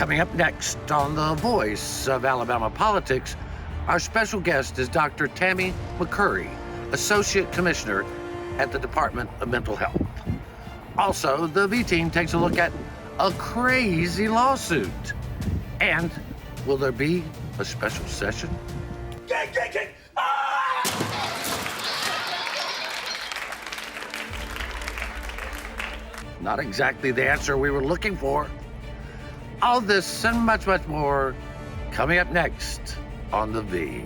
Coming up next on The Voice of Alabama Politics, our special guest is Dr. Tammie McCurry, Associate Commissioner at the Department of Mental Health. Also, the V-Team takes a look at a crazy lawsuit. And will there be a special session? Not exactly the answer we were looking for. All this and much, much more coming up next on The V.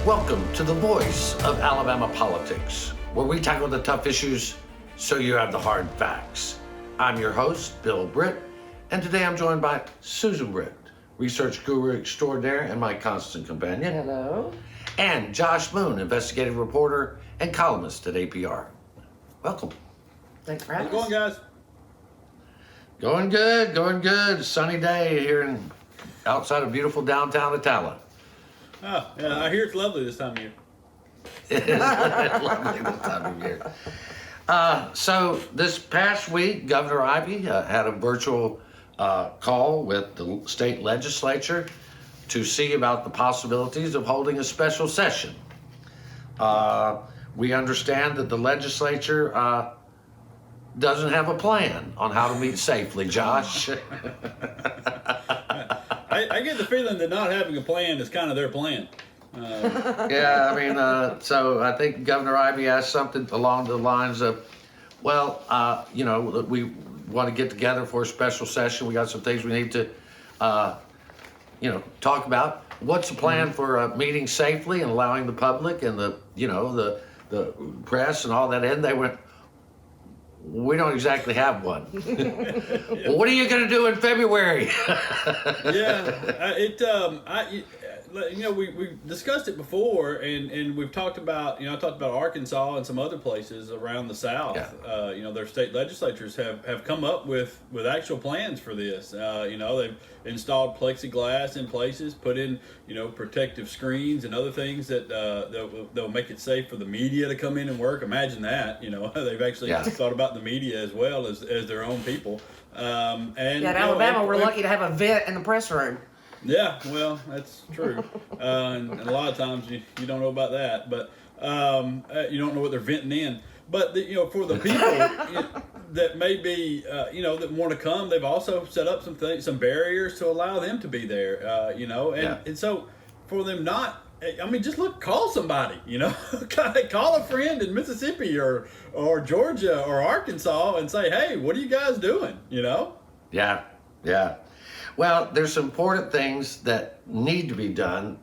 Welcome to The Voice of Alabama Politics, where we tackle the tough issues so you have the hard facts. I'm your host, Bill Britt, and today I'm joined by Susan Britt, research guru extraordinaire and my constant companion. Hello. And Josh Moon, investigative reporter and columnist at APR. Welcome. Thanks for having us. How's it going, guys? Going good. Sunny day here outside of beautiful downtown Attala. Oh, yeah, I hear it's lovely this time of year. It's lovely this time of year. So this past week, Governor Ivey had a virtual call with the state legislature to see about the possibilities of holding a special session. We understand that the legislature doesn't have a plan on how to meet safely, Josh. I get the feeling that not having a plan is kind of their plan. Yeah, I mean, so I think Governor Ivey asked something along the lines of, well, we want to get together for a special session. We got some things we need to, talk about. What's the plan for meeting safely and allowing the public and the press and all that in? They went, we don't exactly have one. Well, what are you going to do in February? We discussed it before, and we've talked about, I talked about Arkansas and some other places around the South. Yeah. Their state legislatures have come up with actual plans for this. They've installed plexiglass in places, put in, protective screens and other things that they'll make it safe for the media to come in and work. Imagine that, they've actually thought about the media as well as their own people. In Alabama, we're lucky to have a vent in the press room. Yeah, well, that's true. And a lot of times you don't know about that, but you don't know what they're venting in. But for the people that may be, that want to come, they've also set up some barriers to allow them to be there. And so for them not, just call somebody. Call a friend in Mississippi or Georgia or Arkansas and say, hey, what are you guys doing? Yeah. Well, there's some important things that need to be done.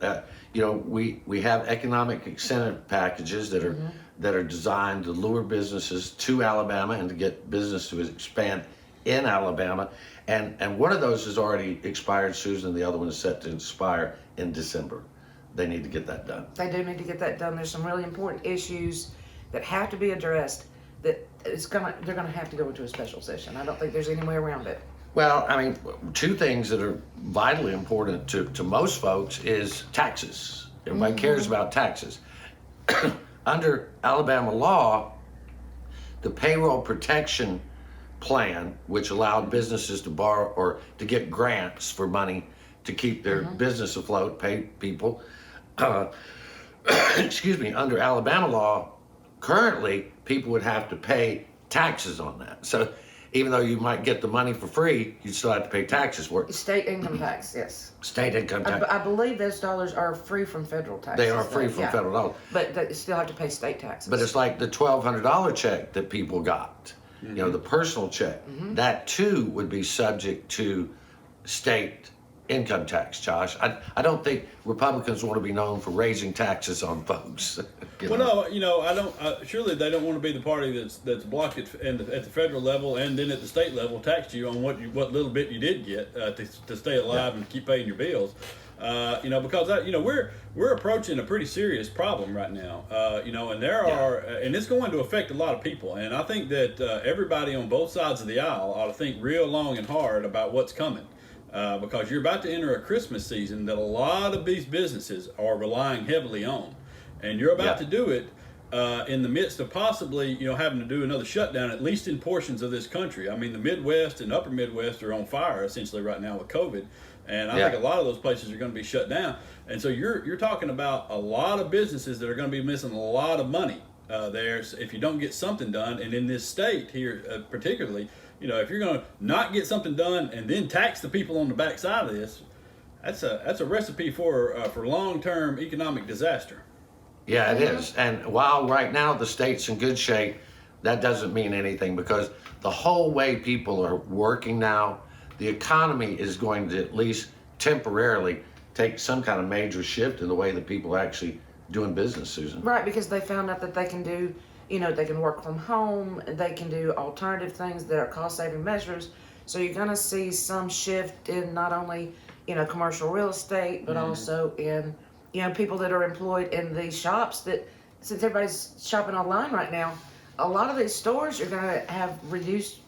We have economic incentive packages that are designed to lure businesses to Alabama and to get business to expand in Alabama. And one of those has already expired, Susan. The other one is set to expire in December. They need to get that done. They do need to get that done. There's some really important issues that have to be addressed that they're gonna have to go into a special session. I don't think there's any way around it. Well, two things that are vitally important to most folks is taxes. Everybody cares about taxes. Under Alabama law, the payroll protection plan, which allowed businesses to borrow or to get grants for money to keep their business afloat, pay people, under Alabama law, currently people would have to pay taxes on that. So even though you might get the money for free, you still have to pay taxes for it. State income tax, yes. State income tax. I believe those dollars are free from federal taxes. They are free from federal dollars. But they still have to pay state taxes. But it's like the $1,200 check that people got, the personal check. That too would be subject to state income tax, Josh. I don't think Republicans want to be known for raising taxes on folks. No, I don't. Surely they don't want to be the party that's blocked at the federal level and then at the state level taxed you on what little bit you did get to stay alive and keep paying your bills. Because we're approaching a pretty serious problem right now. And there are, and it's going to affect a lot of people. And I think that everybody on both sides of the aisle ought to think real long and hard about what's coming. Because you're about to enter a Christmas season that a lot of these businesses are relying heavily on, and you're about to do it in the midst of possibly having to do another shutdown, at least in portions of this country. I mean, the Midwest and Upper Midwest are on fire essentially right now with COVID, and I think a lot of those places are going to be shut down. And so you're talking about a lot of businesses that are going to be missing a lot of money there if you don't get something done. And in this state here, particularly. If you're going to not get something done and then tax the people on the backside of this, that's a recipe for long-term economic disaster. Yeah, it is. And while right now the state's in good shape, that doesn't mean anything, because the whole way people are working now, the economy is going to at least temporarily take some kind of major shift in the way that people are actually doing business, Susan. Right, because they found out that they can do, they can work from home, they can do alternative things that are cost-saving measures. So you're going to see some shift in not only, commercial real estate, but also in, people that are employed in these shops that, since everybody's shopping online right now, a lot of these stores are going to have reduced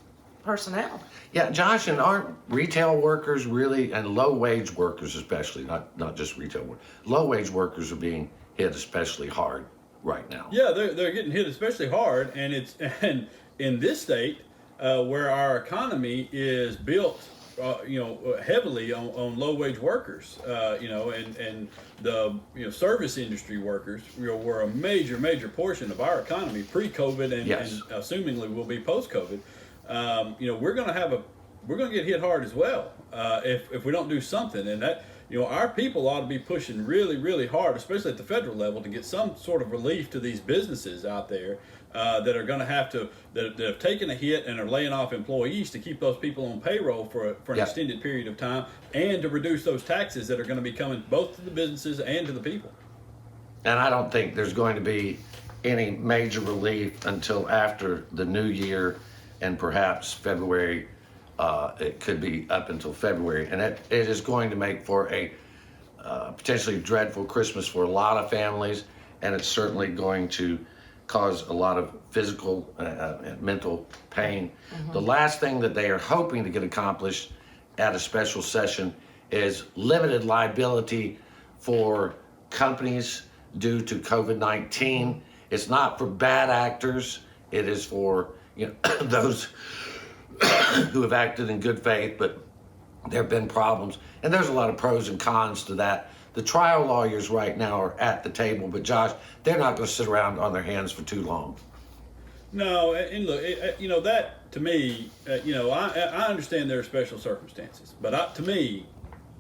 personnel. Yeah, Josh, and aren't retail workers really, and low-wage workers especially, not just retail workers, low-wage workers are being hit especially hard right now. Yeah, they're getting hit especially hard, and in this state where our economy is built, heavily on low-wage workers, and the service industry workers, were a major portion of our economy pre-COVID, and assumingly will be post-COVID. We're going to get hit hard as well if we don't do something, and that. Our people ought to be pushing really, really hard, especially at the federal level, to get some sort of relief to these businesses out there that are going to have to, that have taken a hit and are laying off employees to keep those people on payroll for an extended period of time, and to reduce those taxes that are going to be coming both to the businesses and to the people. And I don't think there's going to be any major relief until after the new year, and perhaps February. It could be up until February, and it is going to make for a potentially dreadful Christmas for a lot of families, and it's certainly going to cause a lot of physical and mental pain. The last thing that they are hoping to get accomplished at a special session is limited liability for companies due to COVID-19. It's not for bad actors. It is for those who have acted in good faith, but there have been problems. And there's a lot of pros and cons to that. The trial lawyers right now are at the table, but Josh, they're not going to sit around on their hands for too long. No, and look, that to me, I understand there are special circumstances, but to me,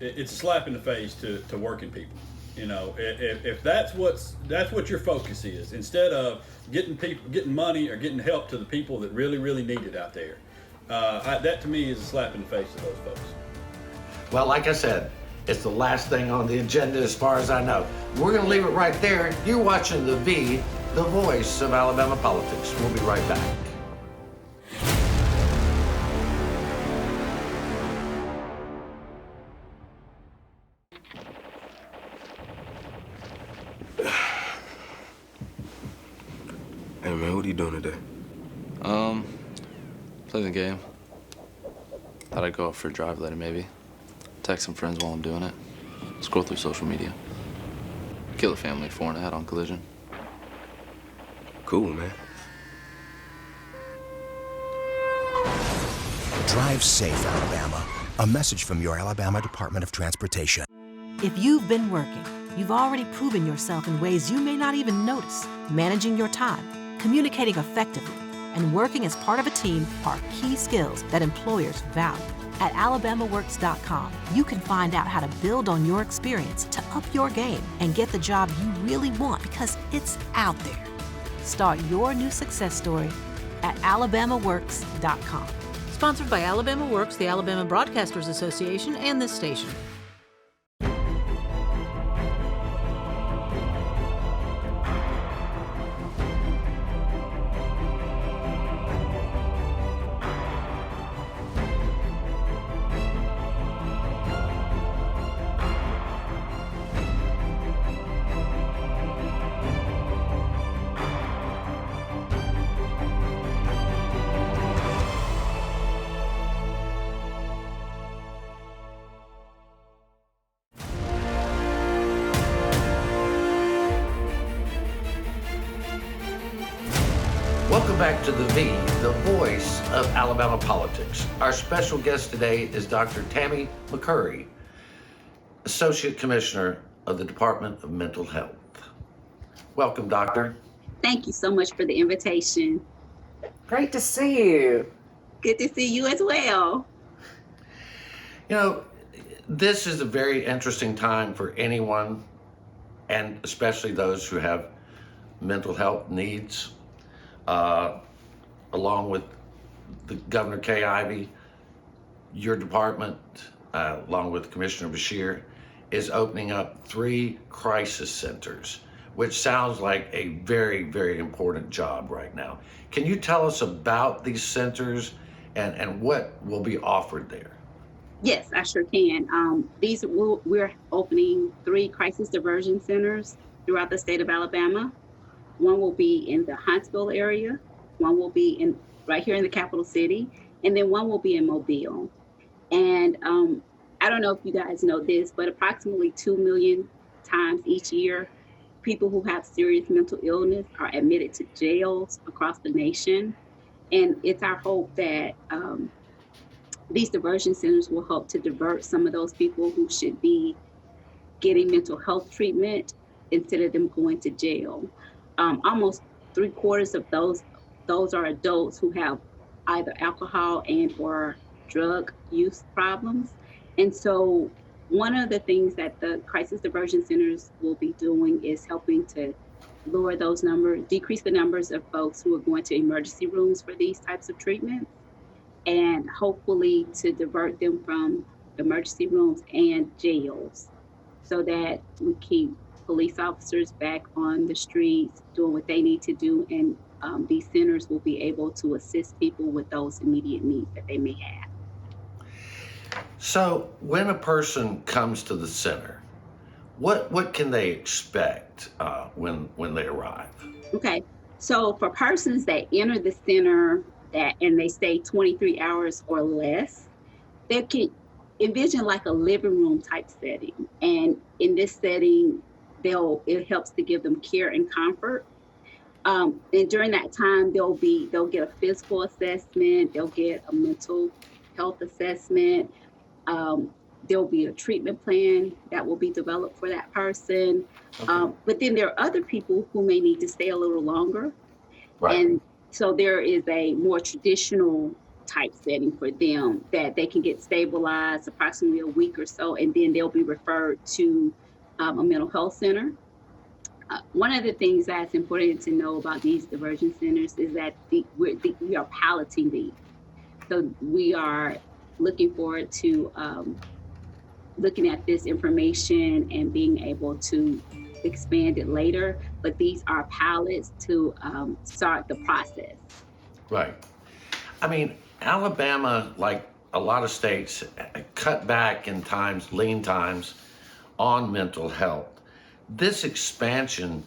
it's a slap in the face to working people. If that's what your focus is, instead of getting money or getting help to the people that really, really need it out there. That to me is a slap in the face to those folks. Well, like I said, it's the last thing on the agenda as far as I know. We're going to leave it right there. You're watching The V, the voice of Alabama politics. We'll be right back. Hey man, what are you doing today? Play the game. Thought I'd go out for a drive later, maybe. Text some friends while I'm doing it. Scroll through social media. Kill a family at 4 head-on collision. Cool, man. Drive safe, Alabama. A message from your Alabama Department of Transportation. If you've been working, you've already proven yourself in ways you may not even notice. Managing your time, communicating effectively, and working as part of a team are key skills that employers value. At alabamaworks.com, you can find out how to build on your experience to up your game and get the job you really want, because it's out there. Start your new success story at alabamaworks.com. Sponsored by Alabama Works, the Alabama Broadcasters Association, and this station. back to the voice of Alabama politics. Our special guest today is Dr. Tammie McCurry, Associate Commissioner of the Department of Mental Health. Welcome, Doctor. Thank you so much for the invitation. Great to see you. Good to see you as well. You know, this is a very interesting time for anyone, and especially those who have mental health needs. Along with the Governor Kay Ivey, your department, along with Commissioner Bashir, is opening up 3 crisis centers, which sounds like a very, very important job right now. Can you tell us about these centers and what will be offered there? Yes, I sure can. We're opening 3 crisis diversion centers throughout the state of Alabama. One will be in the Huntsville area, one will be right here in the capital city, and then one will be in Mobile. And I don't know if you guys know this, but approximately 2 million times each year, people who have serious mental illness are admitted to jails across the nation. And it's our hope that these diversion centers will help to divert some of those people who should be getting mental health treatment instead of them going to jail. Almost 3/4 of those are adults who have either alcohol and or drug use problems. And so one of the things that the crisis diversion centers will be doing is helping to lower those numbers, decrease the numbers of folks who are going to emergency rooms for these types of treatments, and hopefully to divert them from emergency rooms and jails so that we keep police officers back on the streets doing what they need to do, and these centers will be able to assist people with those immediate needs that they may have. So when a person comes to the center, what can they expect when they arrive? Okay, so for persons that enter the center and they stay 23 hours or less, they can envision like a living room type setting. And in this setting, it helps to give them care and comfort. And during that time, they'll get a physical assessment, they'll get a mental health assessment. There'll be a treatment plan that will be developed for that person. Okay. But then there are other people who may need to stay a little longer. Right. And so there is a more traditional type setting for them that they can get stabilized approximately a week or so, and then they'll be referred to a mental health center. One of the things that's important to know about these diversion centers is that we are piloting these. So we are looking forward to looking at this information and being able to expand it later. But these are pilots to start the process. Right. I mean, Alabama, like a lot of states, cut back in lean times on mental health. This expansion,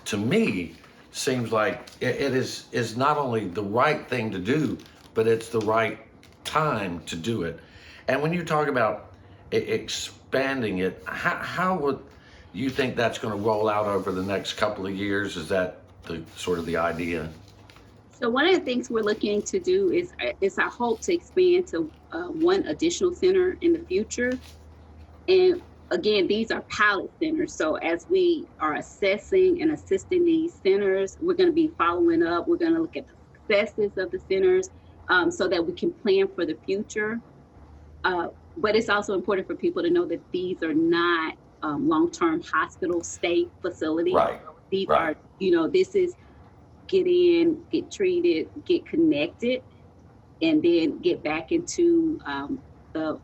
to me, seems like it is not only the right thing to do, but it's the right time to do it. And when you talk about expanding it, how would you think that's going to roll out over the next couple of years? Is that the idea? So one of the things we're looking to do is our hope to expand to one additional center in the future. And again, these are pilot centers. So as we are assessing and assisting these centers, we're going to be following up. We're going to look at the successes of the centers so that we can plan for the future. But it's also important for people to know that these are not long-term hospital stay facilities. Right. These are, this is get in, get treated, get connected, and then get back into the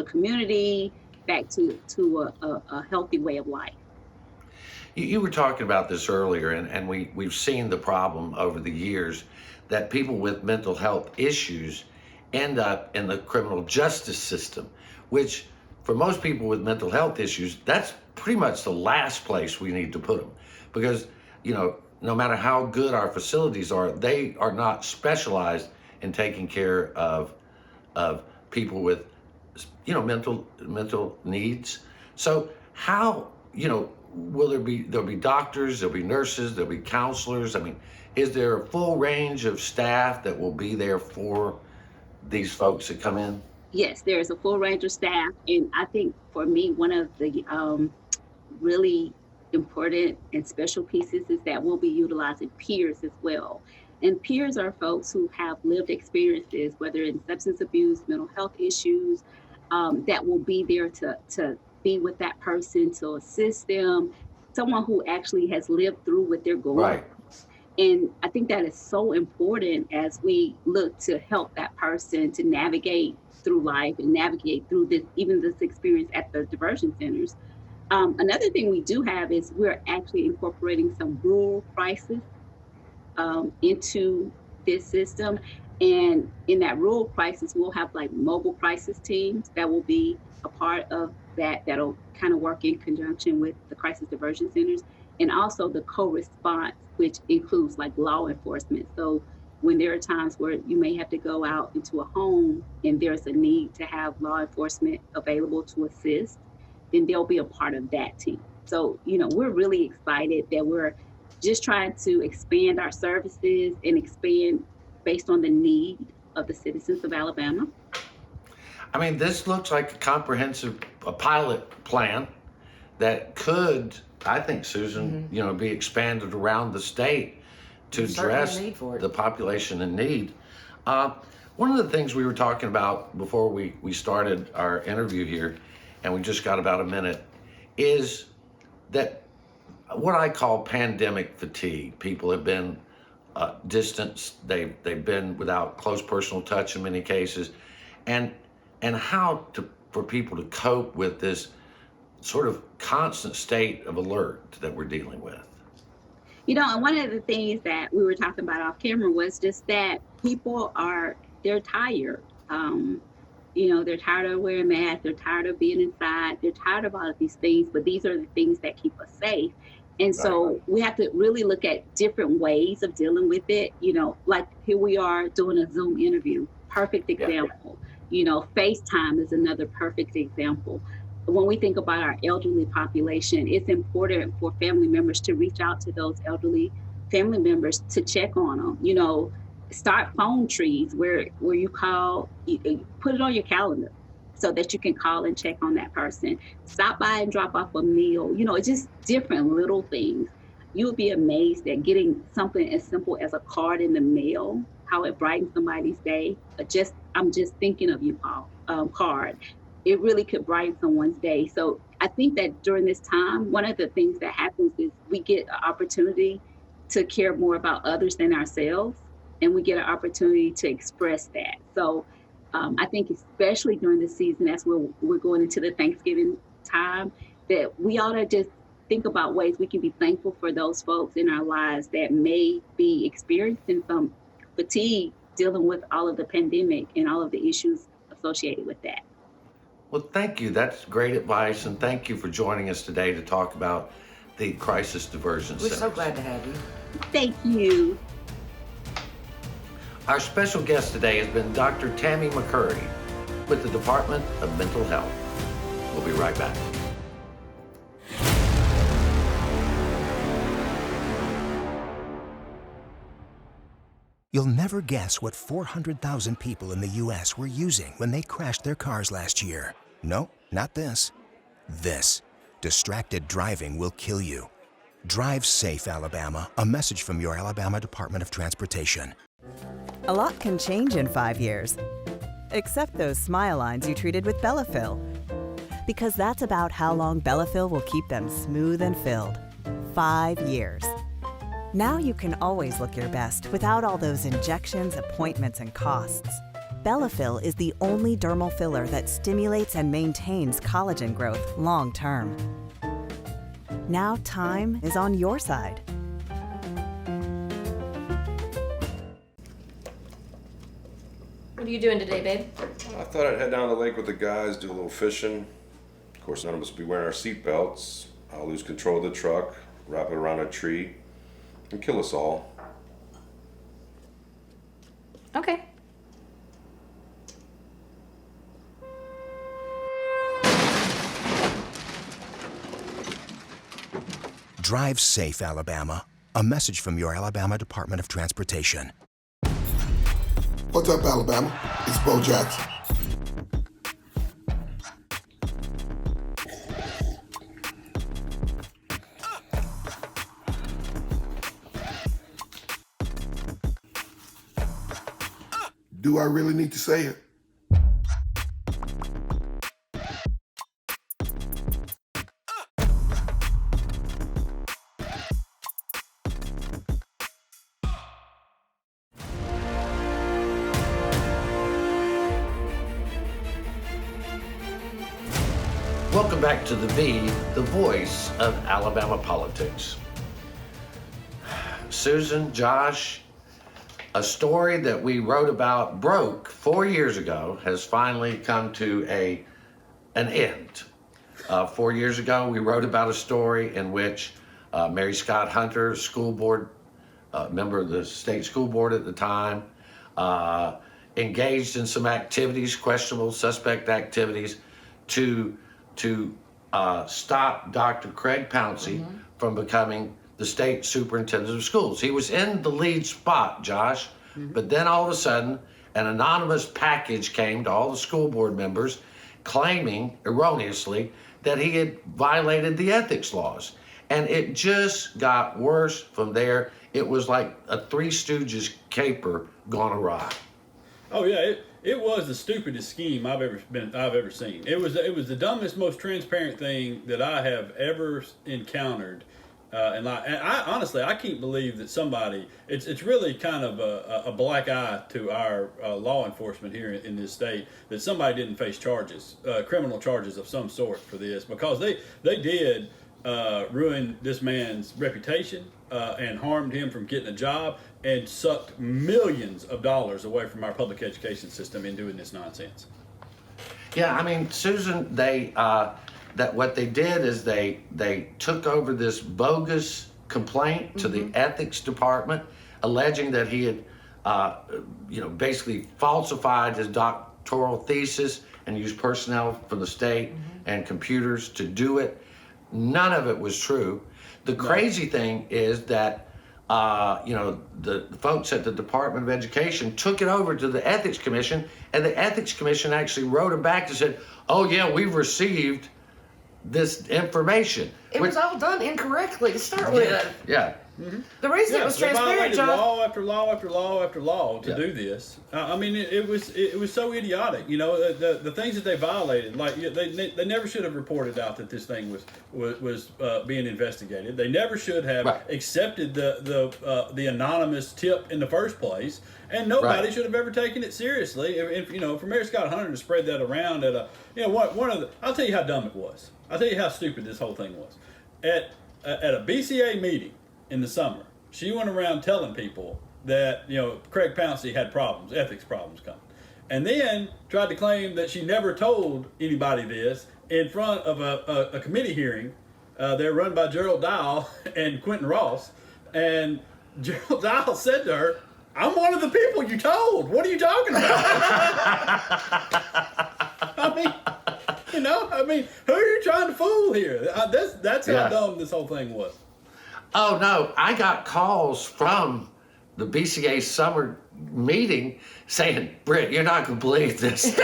community, back to a healthy way of life. You were talking about this earlier, and we've seen the problem over the years that people with mental health issues end up in the criminal justice system, which for most people with mental health issues, that's pretty much the last place we need to put them, because no matter how good our facilities are, they are not specialized in taking care of people with mental needs. So how there'll be doctors, there'll be nurses, there'll be counselors. I mean, is there a full range of staff that will be there for these folks that come in? Yes, there's a full range of staff, and I think for me, one of the really important and special pieces is that we'll be utilizing peers as well. And peers are folks who have lived experiences, whether in substance abuse, mental health issues, that will be there to be with that person, to assist them, someone who actually has lived through what they're going Right. through. And I think that is so important as we look to help that person to navigate through life and navigate through this, even this experience at the diversion centers. Another thing we do have is we're actually incorporating some rural crisis into this system. And in that rural crisis, we'll have like mobile crisis teams that will be a part of that, that'll kind of work in conjunction with the crisis diversion centers, and also the co-response, which includes like law enforcement. So when there are times where you may have to go out into a home and there's a need to have law enforcement available to assist, then they'll be a part of that team. So, you know, we're really excited that we're just trying to expand our services and expand based on the need of the citizens of Alabama. I mean, this looks like a comprehensive pilot plan that could, I think, Susan, you know, be expanded around the state to There's certainly a address need for it. the population in need. One of the things we were talking about before we started our interview here, and we just got about a minute, is that what I call pandemic fatigue. People have been distanced, they've been without close personal touch in many cases, and how for people to cope with this sort of constant state of alert that we're dealing with. You know, and one of the things that we were talking about off camera was just that people they're tired. You know, they're tired of wearing masks, they're tired of being inside, they're tired of all of these things, but these are the things that keep us safe. And so we have to really look at different ways of dealing with it. You know, like here we are doing a Zoom interview, perfect example. You know, FaceTime is another perfect example. When we think about our elderly population, it's important for family members to reach out to those elderly family members to check on them. You know, start phone trees where you call, put it on your calendar so that you can call and check on that person. Stop by and drop off a meal. You know, it's just different little things. You would be amazed at getting something as simple as a card in the mail, how it brightens somebody's day. I'm just thinking of you, Paul, card. It really could brighten someone's day. So I think that during this time, one of the things that happens is we get an opportunity to care more about others than ourselves, and we get an opportunity to express that. So I think especially during this season, as we're going into the Thanksgiving time, that we ought to just think about ways we can be thankful for those folks in our lives that may be experiencing some fatigue dealing with all of the pandemic and all of the issues associated with that. Well, thank you. That's great advice, and thank you for joining us today to talk about the crisis diversion We're centers. so glad to have you. Thank you. Our special guest today has been Dr. Tammie McCurry with the Department of Mental Health. We'll be right back. You'll never guess what 400,000 people in the U.S. were using when they crashed their cars last year. No, not this. This. Distracted driving will kill you. Drive safe, Alabama. A message from your Alabama Department of Transportation. A lot can change in 5 years. Except those smile lines you treated with Bellafill. Because that's about how long Bellafill will keep them smooth and filled. 5 years. Now you can always look your best without all those injections, appointments, and costs. Bellafill is the only dermal filler that stimulates and maintains collagen growth long-term. Now time is on your side. What are you doing today, babe? I thought I'd head down to the lake with the guys, do a little fishing. Of course, none of us will be wearing our seatbelts. I'll lose control of the truck, wrap it around a tree, and kill us all. Okay. Drive safe, Alabama. A message from your Alabama Department of Transportation. What's up, Alabama? It's Bo Jackson. Do I really need to say it? Welcome back to the voice of Alabama politics. Susan, Josh, a story that we wrote about, broke 4 years ago, has finally come to an end. 4 years ago, we wrote about a story in which Mary Scott Hunter, school board, member of the state school board at the time, engaged in some activities, questionable, suspect activities, to stop Dr. Craig Pouncey from becoming the state superintendent of schools. He was in the lead spot, Josh, but then all of a sudden, an anonymous package came to all the school board members claiming, erroneously, that he had violated the ethics laws. And it just got worse from there. It was like a Three Stooges caper gone awry. Oh yeah, it was the stupidest scheme I've ever seen. It was the dumbest, most transparent thing that I have ever encountered. And I honestly, I can't believe that somebody. It's really kind of a black eye to our law enforcement here in this state that somebody didn't face charges, criminal charges of some sort for this, because they did ruin this man's reputation and harmed him from getting a job and sucked millions of dollars away from our public education system in doing this nonsense. Yeah, I mean, Susan, that what they did is they took over this bogus complaint to the ethics department, alleging that he had, basically falsified his doctoral thesis and used personnel from the state and computers to do it. None of it was true. The crazy thing is that, the folks at the Department of Education took it over to the Ethics Commission, and the Ethics Commission actually wrote him back and said, oh yeah, we've received this information. It was all done incorrectly to start with. Yeah. The reason it was transparent, John. Law after law after law after law to do this. I mean, it was so idiotic. You know, the things that they violated. Like they never should have reported out that this thing was being investigated. They never should have accepted the anonymous tip in the first place. And nobody should have ever taken it seriously. If for Mary Scott Hunter to spread that around at I'll tell you how dumb it was. I'll tell you how stupid this whole thing was. At a BCA meeting in the summer, she went around telling people that Craig Pouncey had problems, ethics problems coming, and then tried to claim that she never told anybody this in front of a committee hearing. They're run by Gerald Dial and Quentin Ross, and Gerald Dial said to her, "I'm one of the people you told. What are you talking about?" I mean, who are you trying to fool here? That's how dumb this whole thing was. Oh no, I got calls from the BCA summer meeting saying, Britt, you're not going to believe this.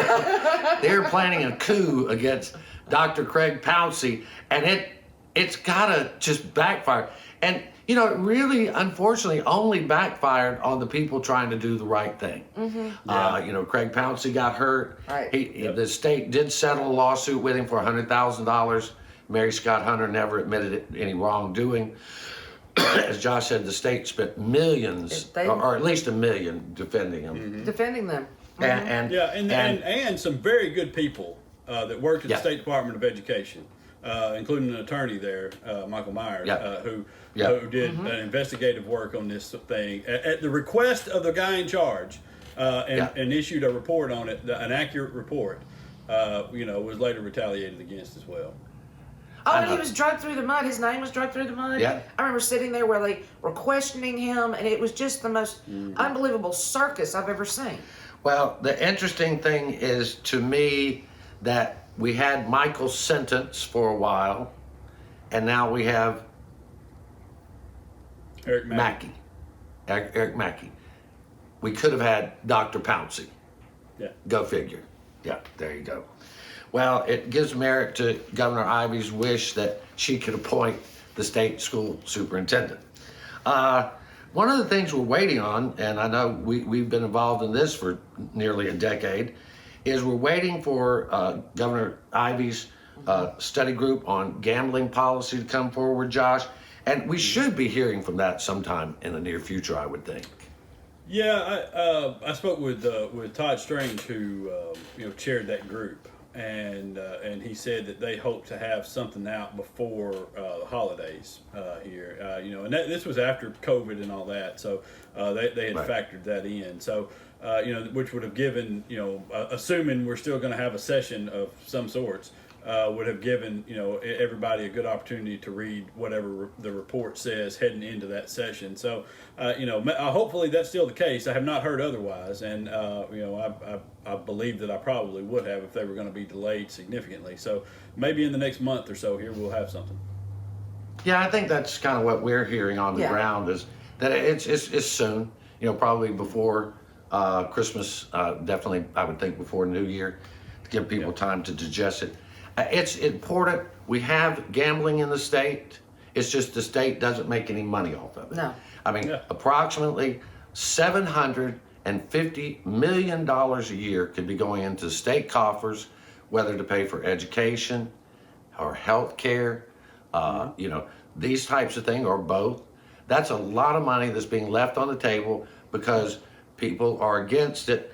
They're planning a coup against Dr. Craig Pouncey, and it's got to just backfire. And, it really, unfortunately, only backfired on the people trying to do the right thing. Craig Pouncey got hurt. Right. The state did settle a lawsuit with him for $100,000. Mary Scott Hunter never admitted any wrongdoing. As Josh said, the state spent millions, or at least $1 million, defending him. Defending them. And some very good people that worked at the State Department of Education, including an attorney there, Michael Myers, who did investigative work on this thing at the request of the guy in charge, and issued a report on it, an accurate report. Was later retaliated against as well. Oh, and he was dragged through the mud. His name was dragged through the mud. Yeah. I remember sitting there where they were questioning him, and it was just the most unbelievable circus I've ever seen. Well, the interesting thing is, to me, that we had Michael's sentence for a while, and now we have Eric Mackey. Eric Mackey. We could have had Dr. Pouncey. Yeah. Go figure. Yeah, there you go. Well, it gives merit to Governor Ivey's wish that she could appoint the state school superintendent. One of the things we're waiting on, and I know we've been involved in this for nearly a decade, is we're waiting for Governor Ivey's study group on gambling policy to come forward, Josh. And we should be hearing from that sometime in the near future, I would think. Yeah, I spoke with Todd Strange, who chaired that group, and he said that they hope to have something out before the holidays here. And this was after COVID and all that, so they had factored that in. So which would have given assuming we're still going to have a session of some sorts. Would have given everybody a good opportunity to read whatever the report says heading into that session. So hopefully that's still the case. I have not heard otherwise, and I believe that I probably would have if they were going to be delayed significantly. So maybe in the next month or so here we'll have something. Yeah, I think that's kind of what we're hearing on the ground is that it's soon. Probably before Christmas. Definitely, I would think before New Year, to give people time to digest it. It's important. We have gambling in the state. It's just the state doesn't make any money off of it. No. I mean, approximately $750 million a year could be going into state coffers, whether to pay for education or health care, these types of things, or both. That's a lot of money that's being left on the table because people are against it,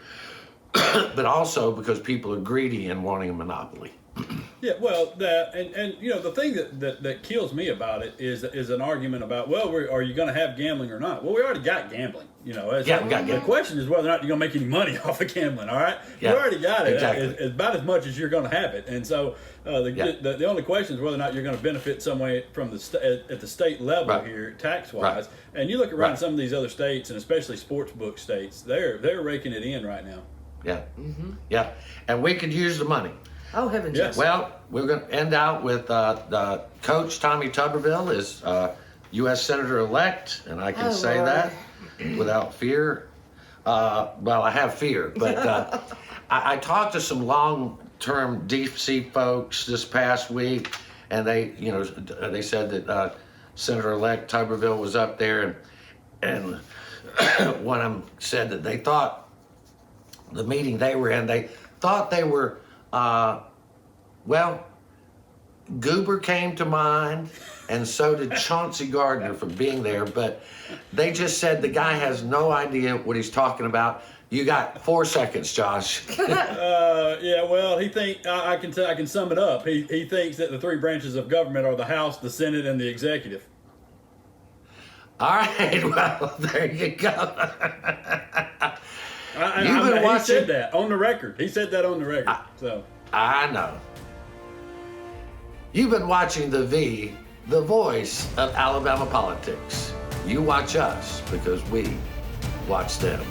but also because people are greedy and wanting a monopoly. Yeah, well, that and the thing that kills me about it is an argument about, well, are you going to have gambling or not? Well, we already got gambling. We got gambling. The question is whether or not you're going to make any money off of gambling. All right, Yeah, you already got it. exactly. It's about as much as you're going to have it, and so the only question is whether or not you're going to benefit some way from at the state level here, tax wise. Right. And you look around some of these other states, and especially sports book states, they're raking it in right now. Yeah, yeah, and we could use the money. Oh, heavens, yes. Well, we're going to end out with Coach Tommy Tuberville is U.S. Senator-elect, and I can say that without fear. Well, I have fear, but I talked to some long-term deep-sea folks this past week, and they said that Senator-elect Tuberville was up there, and one of them said that they thought the meeting they were in, they thought they were. Goober came to mind, and so did Chauncey Gardner for being there, but they just said the guy has no idea what he's talking about. You got 4 seconds, Josh. Well, he think I can sum it up. He thinks that the three branches of government are the House, the Senate, and the executive. All right, well, there you go. He said that on the record. He said that on the record. I know. You've been watching The V, the voice of Alabama politics. You watch us because we watch them.